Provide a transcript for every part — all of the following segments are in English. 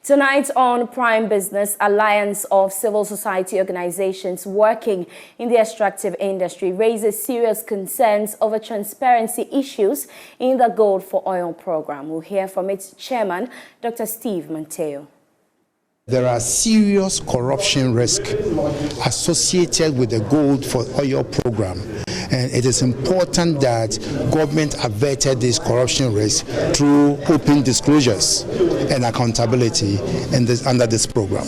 Tonight on Prime Business, Alliance of Civil Society Organizations working in the extractive industry raises serious concerns over transparency issues in the Gold for Oil program. We'll hear from its chairman, Dr. Steve Manteo. There are serious corruption risks associated with the Gold for Oil program, and it is important that government averted this corruption risk through open disclosures and accountability under this program.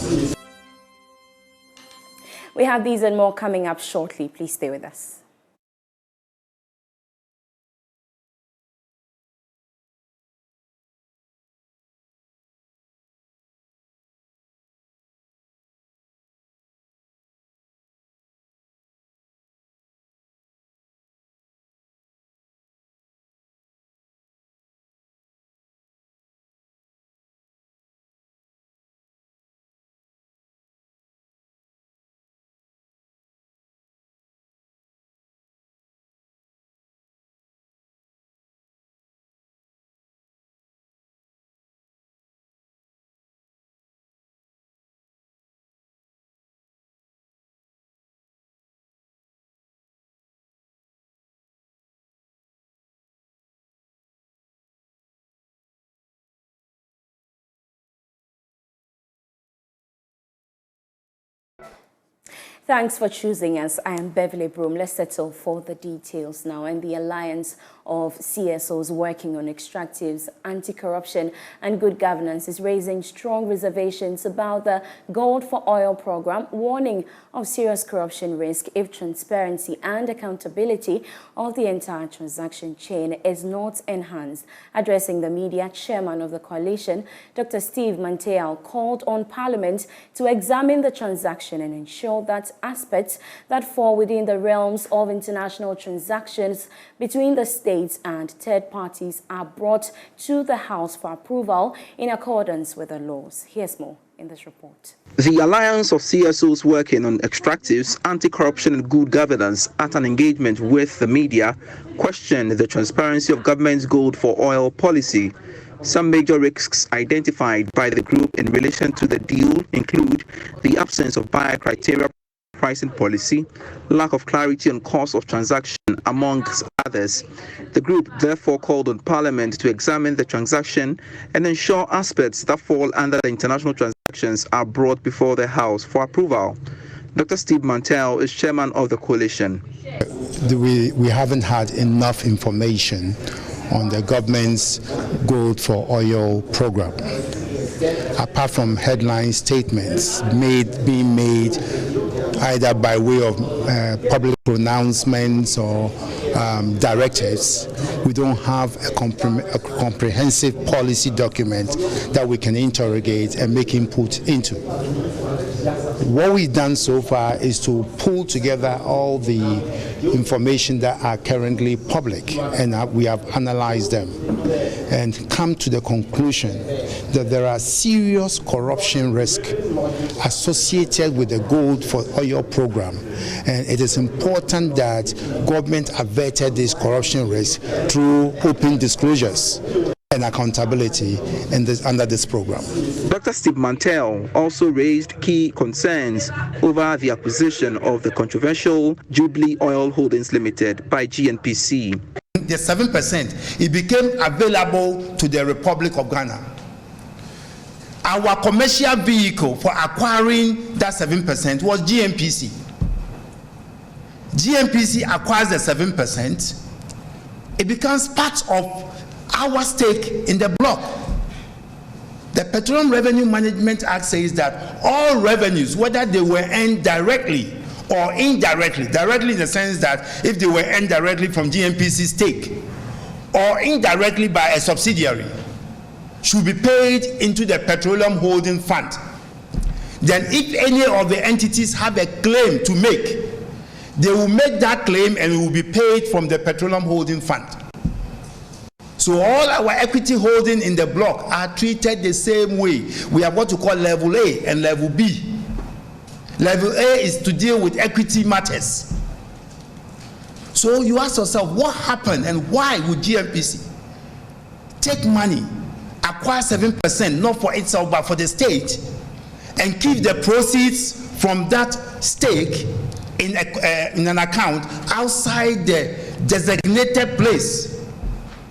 We have these and more coming up shortly. Please stay with us. Thanks for choosing us. I am Beverly Broohm. Let's settle for the details now. And the Alliance of CSOs working on extractives, anti-corruption and good governance is raising strong reservations about the Gold for Oil program, warning of serious corruption risk if transparency and accountability of the entire transaction chain is not enhanced. Addressing the media, chairman of the coalition, Dr. Steve Manteo, called on Parliament to examine the transaction and ensure that aspects that fall within the realms of international transactions between the states and third parties are brought to the House for approval in accordance with the laws. Here's more in this report. The Alliance of CSOs working on extractives, anti-corruption and good governance at an engagement with the media questioned the transparency of government's Gold for Oil policy. Some major risks identified by the group in relation to the deal include the absence of buyer criteria pricing policy, lack of clarity on cost of transaction, amongst others. The group therefore called on Parliament to examine the transaction and ensure aspects that fall under the international transactions are brought before the House for approval. Dr. Steve Manteo is chairman of the coalition. We haven't had enough information on the government's Gold for Oil program, apart from headline statements being made either by way of public pronouncements or directives. We don't have a comprehensive policy document that we can interrogate and make input into. What we've done so far is to pull together all the information that are currently public, and we have analyzed them and come to the conclusion that there are serious corruption risks associated with the Gold for Oil program, and it is important that government averted this corruption risk through open disclosures and accountability under this program. Dr. Steve Manteo also raised key concerns over the acquisition of the controversial Jubilee Oil Holdings Limited by GNPC. The 7%, it became available to the Republic of Ghana. Our commercial vehicle for acquiring that 7% was GNPC. GNPC acquires the 7%. It becomes part of our stake in the block. The Petroleum Revenue Management Act says that all revenues, whether they were earned directly or indirectly, directly in the sense that if they were earned directly from GNPC's stake or indirectly by a subsidiary, should be paid into the Petroleum Holding Fund. Then if any of the entities have a claim to make, they will make that claim and it will be paid from the Petroleum Holding Fund. So all our equity holding in the block are treated the same way. We have what you call level A and level B. Level A is to deal with equity matters. So you ask yourself, what happened and why would GNPC take money, acquire 7%, not for itself, but for the state, and keep the proceeds from that stake in an account outside the designated place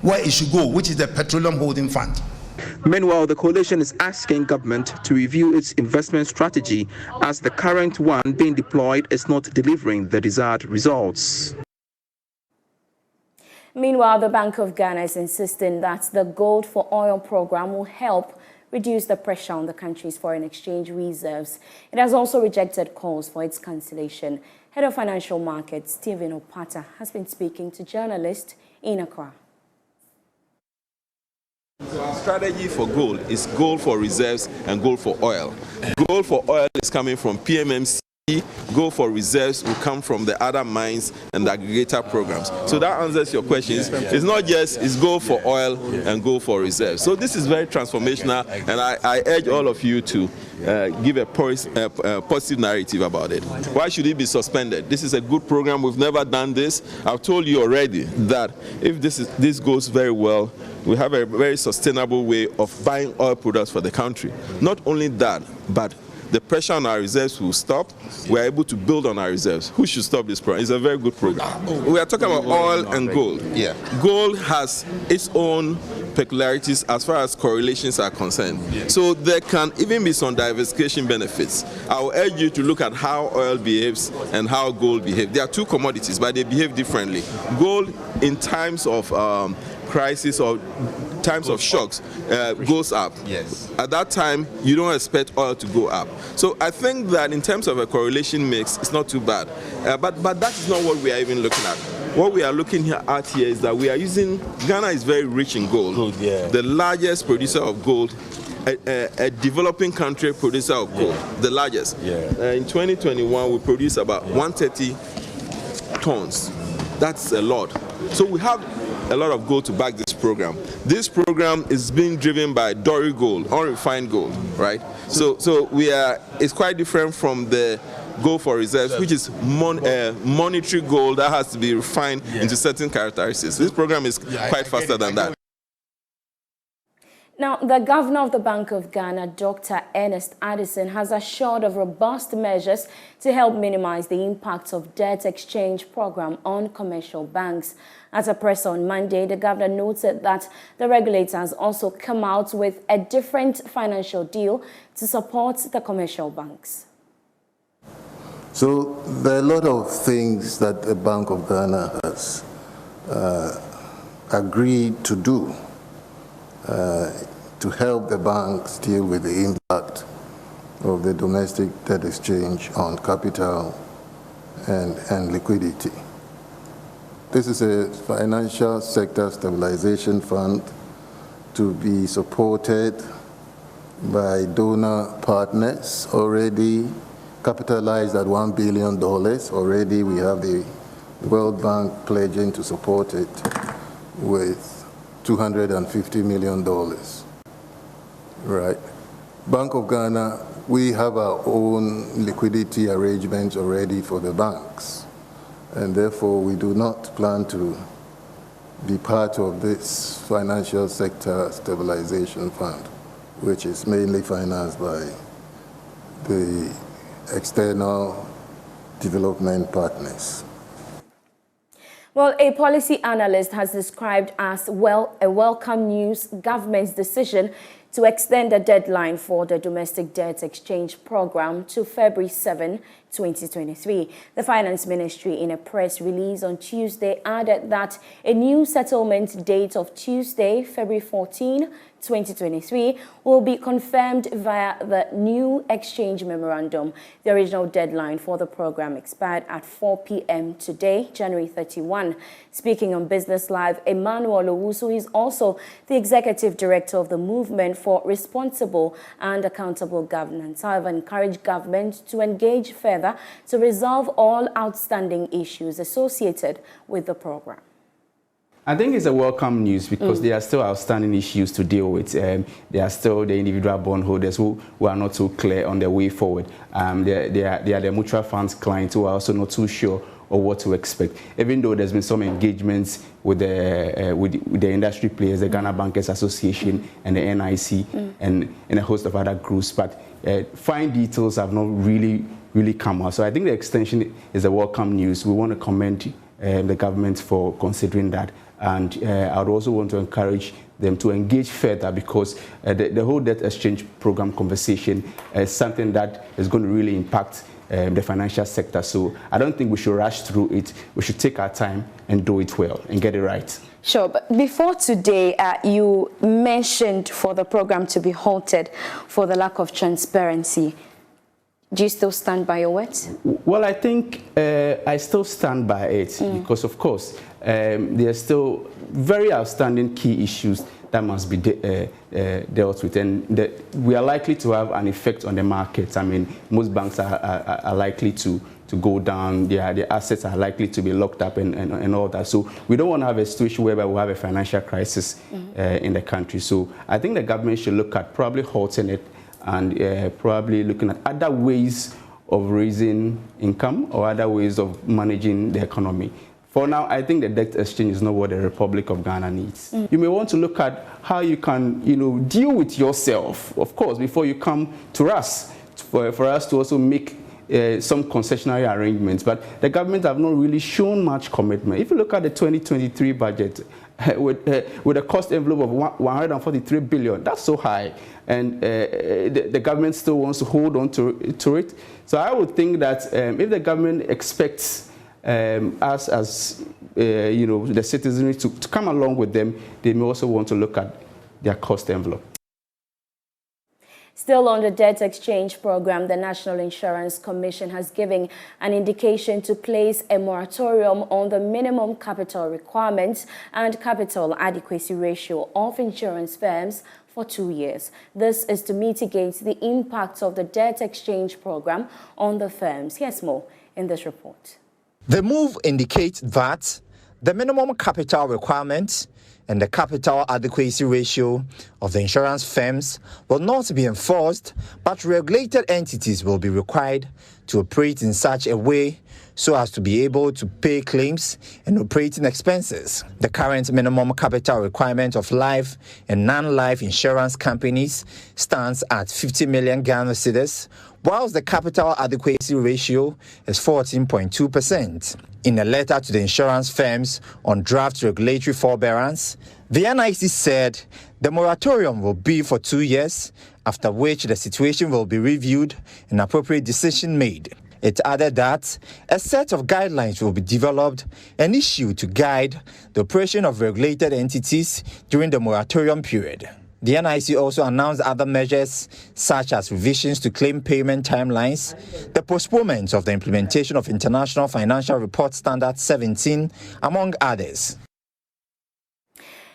where it should go, which is the Petroleum Holding Fund. Meanwhile, the coalition is asking government to review its investment strategy as the current one being deployed is not delivering the desired results. Meanwhile, the Bank of Ghana is insisting that the Gold for Oil program will help reduce the pressure on the country's foreign exchange reserves. It has also rejected calls for its cancellation. Head of Financial Markets, Stephen Opata, has been speaking to journalists in Accra. So our strategy for gold is gold for reserves and gold for oil. Gold for oil is coming from PMMC. Gold for reserves will come from the other mines and the aggregator programs. So that answers your questions. It's not just it's gold for oil and gold for reserves. So this is very transformational, and I urge all of you to give a positive narrative about it. Why should it be suspended? This is a good program. We've never done this. I've told you already that if this goes very well, we have a very sustainable way of buying oil products for the country. Not only that, but the pressure on our reserves will stop. We're able to build on our reserves. Who should stop this program? It's a very good program. We are talking about oil and gold. Yeah. Gold has its own peculiarities as far as correlations are concerned. So there can even be some diversification benefits. I will urge you to look at how oil behaves and how gold behaves. They are two commodities, but they behave differently. Gold, in times of crisis or times of shocks, goes up. Yes. At that time, you don't expect oil to go up. So I think that in terms of a correlation mix, it's not too bad. But that is not what we are even looking at. What we are looking at here is that we are using, Ghana is very rich in gold. The largest producer of gold, a developing country producer of gold, the largest. In 2021, we produced about 130 tons. That's a lot. So we have a lot of gold to back this program. This program is being driven by Dory gold, unrefined gold, right? So it's quite different from the gold for reserves, which is monetary gold that has to be refined into certain characteristics. This program is quite faster than that. Now, the governor of the Bank of Ghana, Dr. Ernest Addison, has assured of robust measures to help minimize the impact of debt exchange program on commercial banks. At a press on Monday, the governor noted that the regulator has also come out with a different financial deal to support the commercial banks. So there are a lot of things that the Bank of Ghana has agreed to do to help the banks deal with the impact of the domestic debt exchange on capital and liquidity. This is a financial sector stabilization fund to be supported by donor partners, already capitalized at $1 billion. Already we have the World Bank pledging to support it with $250 million. Right. Bank of Ghana, we have our own liquidity arrangements already for the banks, and therefore we do not plan to be part of this financial sector stabilization fund, which is mainly financed by the external development partners. Well, a policy analyst has described as a welcome news government's decision to extend the deadline for the domestic debt exchange program to February 7, 2023. The Finance Ministry, in a press release on Tuesday, added that a new settlement date of Tuesday, February 14, 2023 will be confirmed via the new exchange memorandum. The original deadline for the program expired at 4 p.m. today, January 31. Speaking on Business Live, Emmanuel Owusu is also the executive director of the Movement for Responsible and Accountable Governance. However, encouraged government to engage further to resolve all outstanding issues associated with the program. I think it's a welcome news because there are still outstanding issues to deal with. There are still the individual bondholders who are not too clear on their way forward. There are the mutual funds clients who are also not too sure what to expect. Even though there's been some engagements with the industry players, the Ghana Bankers Association and the NIC and a host of other groups, but fine details have not really come out. So I think the extension is a welcome news. We want to commend the government for considering that, and I would also want to encourage them to engage further, because the whole debt exchange program conversation is something that is going to really impact the financial sector. So I don't think we should rush through it. We should take our time and do it well and get it right. Sure, but before today, you mentioned for the program to be halted for the lack of transparency. Do you still stand by your words? Well, I think I still stand by it because, of course, there are still very outstanding key issues that must be dealt with, and we are likely to have an effect on the markets. I mean, most banks are likely to go down, their assets are likely to be locked up and all that. So we don't want to have a situation whereby we have a financial crisis in the country. So I think the government should look at probably halting it and probably looking at other ways of raising income or other ways of managing the economy. For now, I think the debt exchange is not what the Republic of Ghana needs. You may want to look at how you can, deal with yourself, of course, before you come to us, for us to also make some concessionary arrangements. But the government have not really shown much commitment. If you look at the 2023 budget, with a cost envelope of 143 billion, that's so high, and the government still wants to hold on to it. So I would think that if the government expects us as the citizenry to come along with them, they may also want to look at their cost envelope. Still on the debt exchange program, the National Insurance Commission has given an indication to place a moratorium on the minimum capital requirements and capital adequacy ratio of insurance firms for 2 years. This is to mitigate the impact of the debt exchange program on the firms. Here's more in this report. The move indicates that the minimum capital requirement and the capital adequacy ratio of the insurance firms will not be enforced, but regulated entities will be required to operate in such a way so as to be able to pay claims and operating expenses. The current minimum capital requirement of life and non-life insurance companies stands at 50 million Ghana cedis, whilst the capital adequacy ratio is 14.2%. In a letter to the insurance firms on draft regulatory forbearance, the NIC said the moratorium will be for 2 years, after which the situation will be reviewed and appropriate decision made. It added that a set of guidelines will be developed and issued to guide the operation of regulated entities during the moratorium period. The NIC also announced other measures such as revisions to claim payment timelines, the postponement of the implementation of International Financial Report Standard 17, among others.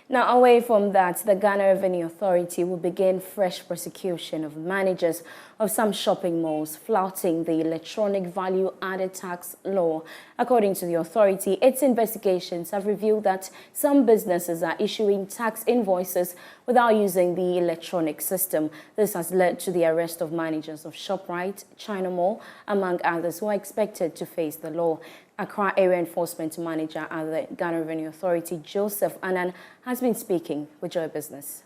Now, away from that, the Ghana Revenue Authority will begin fresh prosecution of managers of some shopping malls flouting the electronic value-added tax law. According to the authority, its investigations have revealed that some businesses are issuing tax invoices without using the electronic system. This has led to the arrest of managers of ShopRite, China Mall, among others, who are expected to face the law. Accra Area Enforcement Manager at the Ghana Revenue Authority, Joseph Annan, has been speaking with Joy Business.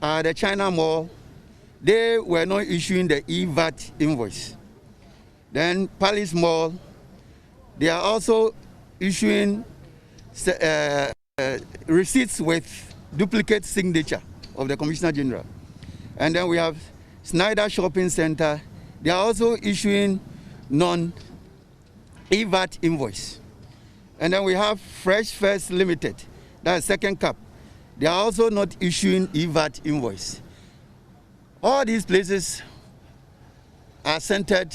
The China Mall, they were not issuing the EVAT invoice. Then Palace Mall, they are also issuing receipts with duplicate signature of the Commissioner General. And then we have Snyder Shopping Center, they are also issuing non-EVAT invoice. And then we have Fresh First Limited, that's Second Cup. They are also not issuing EVAT invoice. All these places are centered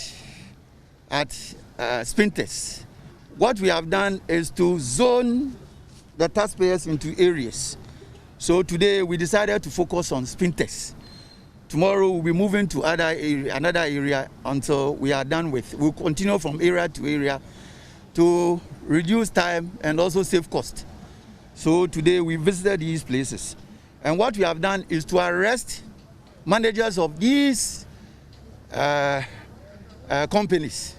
at Spintex. What we have done is to zone the taxpayers into areas. So today we decided to focus on Spintex. Tomorrow we'll be moving to another area until we are done with. We'll continue from area to area to reduce time and also save cost. So today we visited these places. And what we have done is to arrest managers of these companies.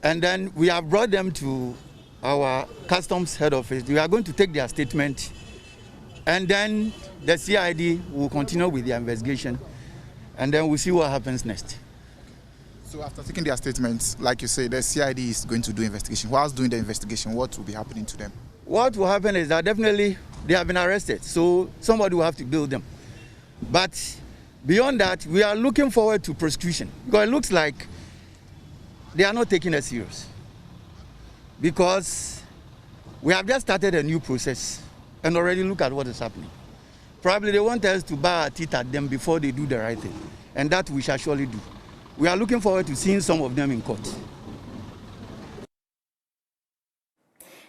And then we have brought them to our customs head office. We are going to take their statement, and then the CID will continue with their investigation, and then we'll see what happens next. So after taking their statements, like you say, the CID is going to do investigation. Whilst doing the investigation, what will be happening to them? What will happen is that definitely they have been arrested, so somebody will have to bail them. But beyond that, we are looking forward to prosecution, because it looks like they are not taking us serious. Because we have just started a new process and already look at what is happening. Probably they want us to bar our teeth at them before they do the right thing, and that we shall surely do. We are looking forward to seeing some of them in court.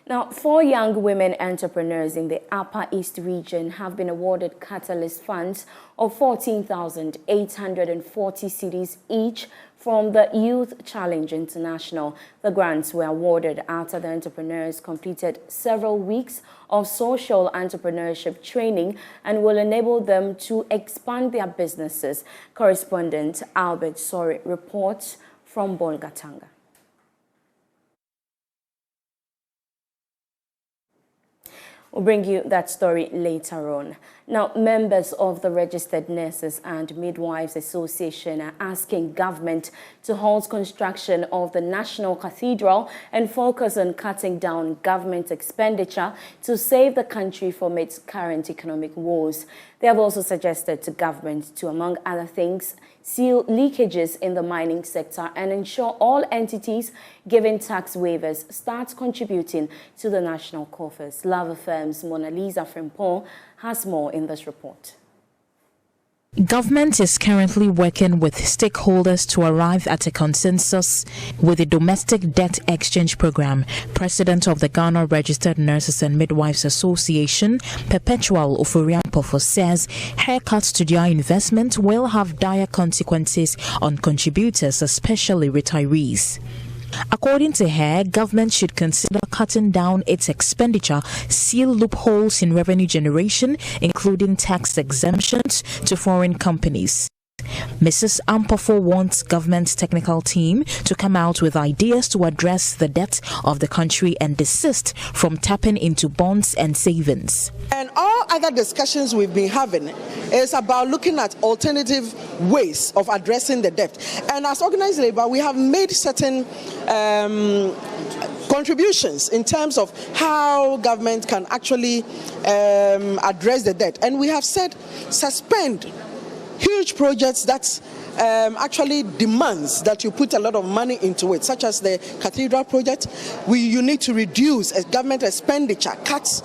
Now, 4 young women entrepreneurs in the Upper East region have been awarded catalyst funds of 14,840 cedis each from the Youth Challenge International. The grants were awarded after the entrepreneurs completed several weeks of social entrepreneurship training and will enable them to expand their businesses. Correspondent Albert Sori reports from Bolgatanga. We'll bring you that story later on. Now, members of the Registered Nurses and Midwives Association are asking government to halt construction of the National Cathedral and focus on cutting down government expenditure to save the country from its current economic woes. They have also suggested to government to, among other things, seal leakages in the mining sector and ensure all entities given tax waivers start contributing to the national coffers. Lava Firm's Mona Lisa Frimpong has more in this report. Government is currently working with stakeholders to arrive at a consensus with the Domestic Debt Exchange Program. President of the Ghana Registered Nurses and Midwives Association, Perpetual Oforiampofo, says haircuts to their investment will have dire consequences on contributors, especially retirees. According to her, government should consider cutting down its expenditure, seal loopholes in revenue generation, including tax exemptions to foreign companies. Mrs. Ampofo wants government's technical team to come out with ideas to address the debt of the country and desist from tapping into bonds and savings. And all other discussions we've been having is about looking at alternative ways of addressing the debt. And as organized labor, we have made certain contributions in terms of how government can actually address the debt. And we have said suspend huge projects that actually demands that you put a lot of money into it, such as the cathedral project. You need to reduce government expenditure, cut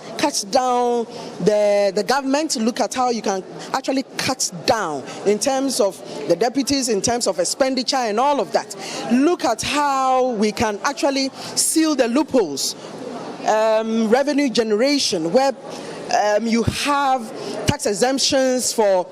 down the government, look at how you can actually cut down in terms of the deputies, in terms of expenditure and all of that. Look at how we can actually seal the loopholes, revenue generation, where you have tax exemptions for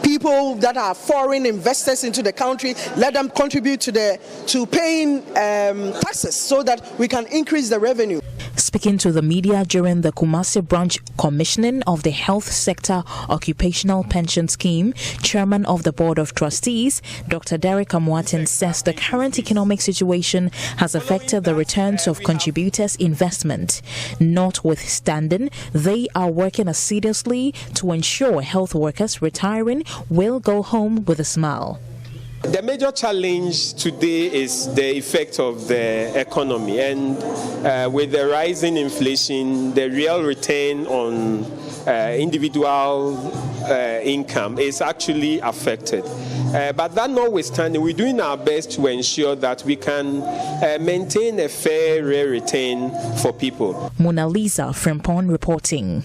people that are foreign investors into the country. Let them contribute to paying taxes so that we can increase the revenue. Speaking to the media during the Kumasi branch commissioning of the Health Sector Occupational Pension Scheme, Chairman of the Board of Trustees, Dr. Derek Amwatin, says the current economic situation has affected the returns of contributors' investment. Notwithstanding, they are working assiduously to ensure health workers retiring will go home with a smile. The major challenge today is the effect of the economy, and with the rising inflation, the real return on individual income is actually affected. But that notwithstanding, we're doing our best to ensure that we can maintain a fair return for people. Mona Lisa Frimpong reporting.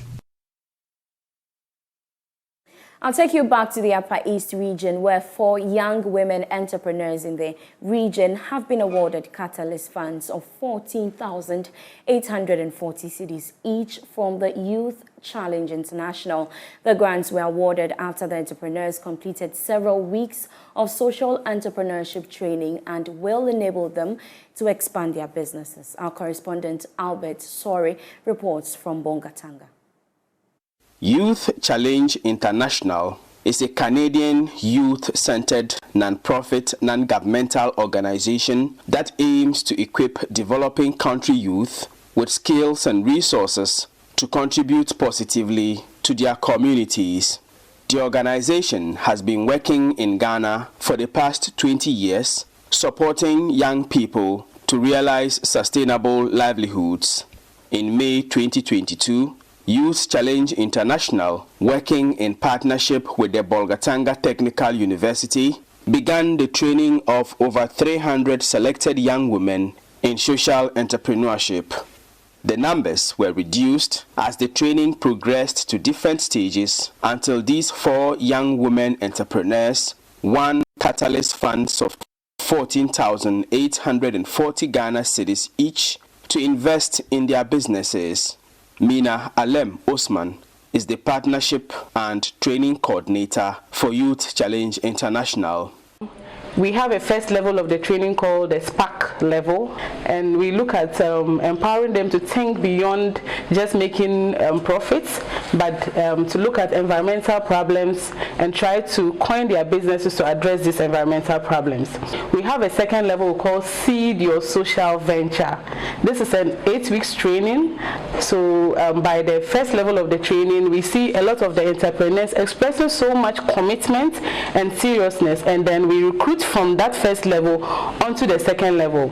I'll take you back to the Upper East region, where 4 young women entrepreneurs in the region have been awarded catalyst funds of 14,840 cedis each from the Youth Challenge International. The grants were awarded after the entrepreneurs completed several weeks of social entrepreneurship training and will enable them to expand their businesses. Our correspondent Albert Sori reports from Bongatanga. Youth Challenge International is a Canadian youth-centered, non-profit, non-governmental organization that aims to equip developing country youth with skills and resources to contribute positively to their communities. The organization has been working in Ghana for the past 20 years, supporting young people to realize sustainable livelihoods. In May 2022, Youth Challenge International, working in partnership with the Bolgatanga Technical University, began the training of over 300 selected young women in social entrepreneurship. The numbers were reduced as the training progressed to different stages until these 4 young women entrepreneurs won catalyst funds of 14,840 Ghana cedis each to invest in their businesses. Mina Alem Osman is the partnership and training coordinator for Youth Challenge International. We have a first level of the training called the SPAC level, and we look at empowering them to think beyond just making profits, but to look at environmental problems and try to coin their businesses to address these environmental problems. We have a second level called Seed Your Social Venture. This is an 8 weeks training. So by the first level of the training, we see a lot of the entrepreneurs expressing so much commitment and seriousness, and then we recruit from that first level onto the second level.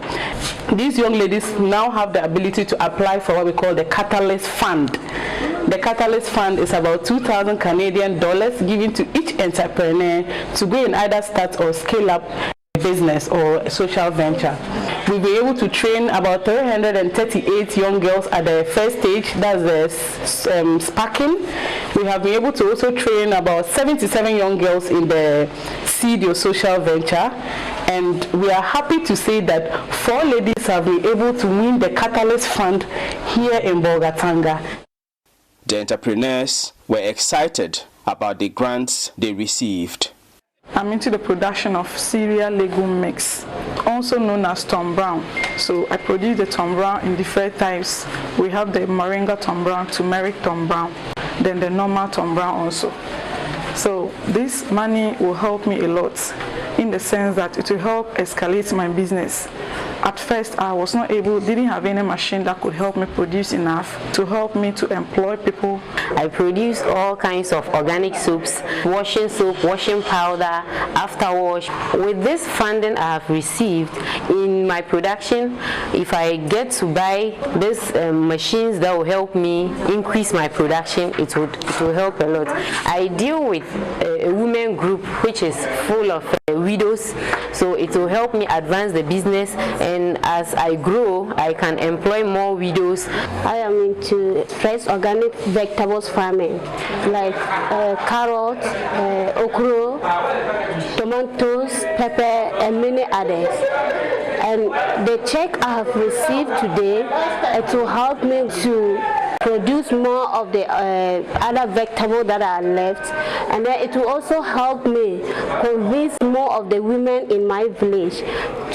These young ladies now have the ability to apply for what we call the Catalyst Fund. The Catalyst Fund is about 2,000 Canadian dollars given to each entrepreneur to go and either start or scale up a business or a social venture. We'll be able to train about 338 young girls at the first stage, that's the sparking. We have been able to also train about 77 young girls in the Seed Your Social Venture, and we are happy to say that 4 ladies have been able to win the Catalyst Fund here in Bolgatanga. The entrepreneurs were excited about the grants they received. I'm into the production of cereal legume mix, also known as Tom Brown. So I produce the Tom Brown in different types. We have the Moringa Tom Brown, turmeric Tom Brown, then the normal Tom Brown also. So this money will help me a lot in the sense that it will help escalate my business. At first, I was not able, didn't have any machine that could help me produce enough to help me to employ people. I produce all kinds of organic soaps, washing soap, washing powder, after wash. With this funding I have received in my production, if I get to buy these machines that will help me increase my production, it will help a lot. I deal with a women group which is full of widows, so it will help me advance the business, and as I grow I can employ more widows. I am into fresh organic vegetables farming like carrots, okra, tomatoes, pepper and many others. And the check I have received today, it will help me to produce more of the other vegetables that are left, and then it will also help me convince more of the women in my village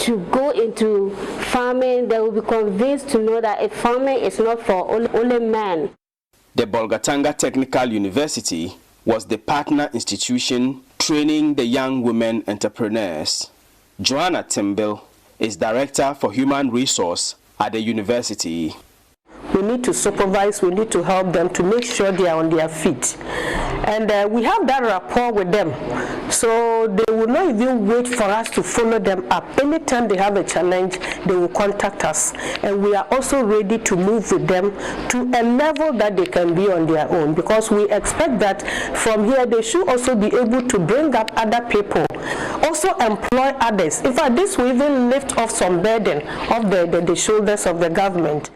to go into farming. They will be convinced to know that farming is not for only men. The Bolgatanga Technical University was the partner institution training the young women entrepreneurs. Joanna Timbil is Director for Human Resource at the university. We need to supervise, we need to help them to make sure they are on their feet. And we have that rapport with them. So they will not even wait for us to follow them up. Anytime they have a challenge, they will contact us. And we are also ready to move with them to a level that they can be on their own. Because we expect that from here they should also be able to bring up other people, also employ others. In fact, this will even lift off some burden off the shoulders of the government.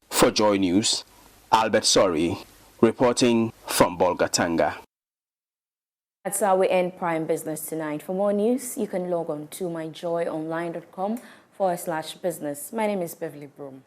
For Joy News, Albert Sori, reporting from Bolgatanga. That's how we end Prime Business tonight. For more news, you can log on to myjoyonline.com/business. My name is Beverly Broohm.